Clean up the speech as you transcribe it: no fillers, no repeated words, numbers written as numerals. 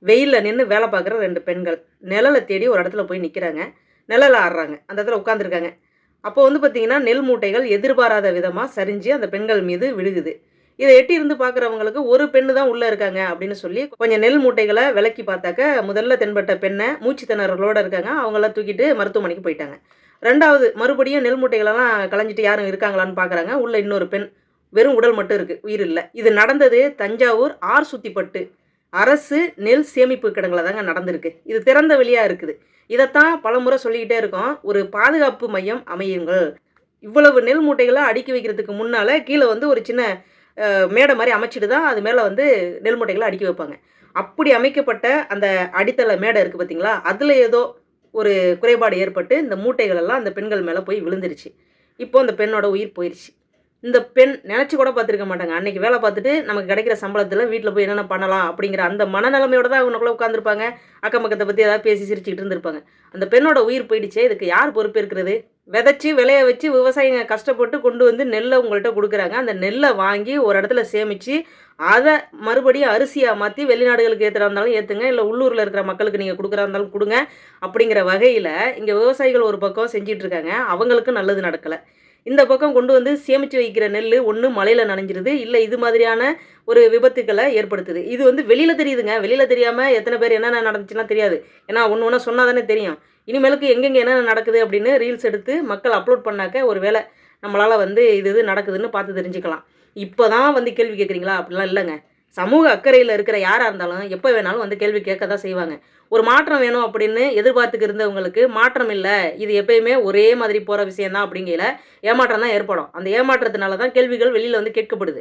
வெயிலில் நின்று வேலை பார்க்குற 2 பெண்கள் நிழலை தேடி ஒரு இடத்துல போய் நிற்கிறாங்க. நிழல்ல ஆடுறாங்க. அந்த இடத்துல உட்காந்துருக்காங்க. அப்போ வந்து பார்த்தீங்கன்னா, நெல் மூட்டைகள் எதிர்பாராத விதமா சரிஞ்சு அந்த பெண்கள் மீது விழுகுது. இத எட்டி இருந்து பார்க்குறவங்களுக்கு ஒரு பெண்ணு தான் உள்ள இருக்காங்க அப்படின்னு சொல்லி கொஞ்சம் நெல் மூட்டைகள விலக்கி பார்த்தாக்க, முதல்ல தென்பட்ட பெண்ண மூச்சு திணறலோட இருக்காங்க. அவங்கள தூக்கிட்டு மருத்துவமனைக்கு போயிட்டாங்க. 2வது மறுபடியும் நெல் மூட்டைகளெல்லாம் களைஞ்சிட்டு யாரும் இருக்காங்களான்னு பார்க்குறாங்க. உள்ள இன்னொரு பெண். வெறும் உடல் மட்டும் இருக்கு. உயிர் இல்ல. இது நடந்தது தஞ்சாவூர் ஆர்சுத்திப்பட்டு அரசு நெல் சேமிப்பு கிடங்குல தாங்க நடந்திருக்கு. இது திறந்த வெளியா இருக்குது. இதத்தான் பலமுறை சொல்லிக்கிட்டே இருக்கோம். ஒரு பாதுகாப்பு மையம் அமையுங்கள். இவ்வளவு நெல் மூட்டைகள அடுக்கி வைக்கிறதுக்கு முன்னால கீழ வந்து ஒரு சின்ன மேடை மாரி அமைச்சுட்டு தான் அது மேல வந்து நெல் மூட்டைகள அடுக்கி வைப்பாங்க. அப்படி அமைக்கப்பட்ட அந்த அடித்தள மேடை இருக்கு பார்த்தீங்களா? அதுல ஏதோ ஒரு குறைபாடு ஏற்பட்டு இந்த மூட்டைகள் எல்லாம் அந்த பெண்கள் மேல போய் விழுந்துருச்சு. இப்போ அந்த பெண்ணோட உயிர் போயிருச்சு. இந்த பெண் நினச்சு கூட பார்த்துருக்க மாட்டாங்க. அன்னைக்கு வேலை பார்த்துட்டு நமக்கு கிடைக்கிற சம்பளத்தில வீட்ல போய் என்னென்ன பண்ணலாம் அப்படிங்கிற அந்த மனநிலைமையோட தான் அவங்களுக்குள்ள உட்காந்துருப்பாங்க. அக்கம் பக்கத்த பத்தி ஏதாவது பேசி சிரிச்சுக்கிட்டு இருந்திருப்பாங்க. அந்த பெண்ணோட உயிர் போயிடுச்சே, இதுக்கு யார் பொறுப்பேற்கிறது? விதைச்சு, விளைய வச்சு விவசாயிங்க கஷ்டப்பட்டு கொண்டு வந்து நெல்ல உங்கள்ட்ட குடுக்குறாங்க. அந்த நெல்ல வாங்கி ஒரு இடத்துல சேமிச்சு, அத மறுபடியும் அரிசியா மாத்தி வெளிநாடுகளுக்கு ஏத்துறதா இருந்தாலும் ஏத்துங்க. இல்ல உள்ளூர்ல இருக்கிற மக்களுக்கு நீங்க குடுக்குறதா இருந்தாலும் குடுங்க. அப்படிங்கிற வகையில இங்க விவசாயிகள் ஒரு பக்கம் செஞ்சுட்டு இருக்காங்க. அவங்களுக்கும் நல்லது நடக்கல. இந்த பக்கம் கொண்டு வந்து சேமிச்சு வைக்கிற நெல்லு ஒண்ணு மழையில நனைஞ்சிருது. இல்ல இது மாதிரியான ஒரு விபத்துக்கள ஏற்படுத்துது. இது வந்து வெளியில தெரியுதுங்க. வெளியில தெரியாம எத்தன பேர் என்னென்ன நடந்துச்சுலாம் தெரியாது. ஏன்னா ஒண்ணு ஒண்ணா சொன்னா தானே தெரியும். இனிமேலுக்கு எங்கெங்க என்னென்ன நடக்குது அப்படின்னு ரீல்ஸ் எடுத்து மக்கள் அப்லோட் பண்ணாக்க ஒரு வேள நம்மளால வந்து இது நடக்குதுன்னு பார்த்து தெரிஞ்சுக்கலாம். இப்ப தான் வந்து கேள்வி கேட்குறீங்களா? அப்படிலாம் இல்லங்க. சமூக அக்கறையில இருக்கிற யாரா இருந்தாலும் எப்ப வேணாலும் வந்து கேள்வி கேட்க தான் செய்வாங்க. ஒரு மாற்றம் வேணும் அப்படின்னு எதிர்பார்த்துக்கு இருந்தவங்களுக்கு மாற்றம் இல்ல. இது எப்பயுமே ஒரே மாதிரி போற விஷயம் தான் அப்படிங்கையில ஏமாற்றம் தான் ஏற்படும். அந்த ஏமாற்றத்தினால தான் கேள்விகள் வெளியில வந்து கேட்கப்படுது.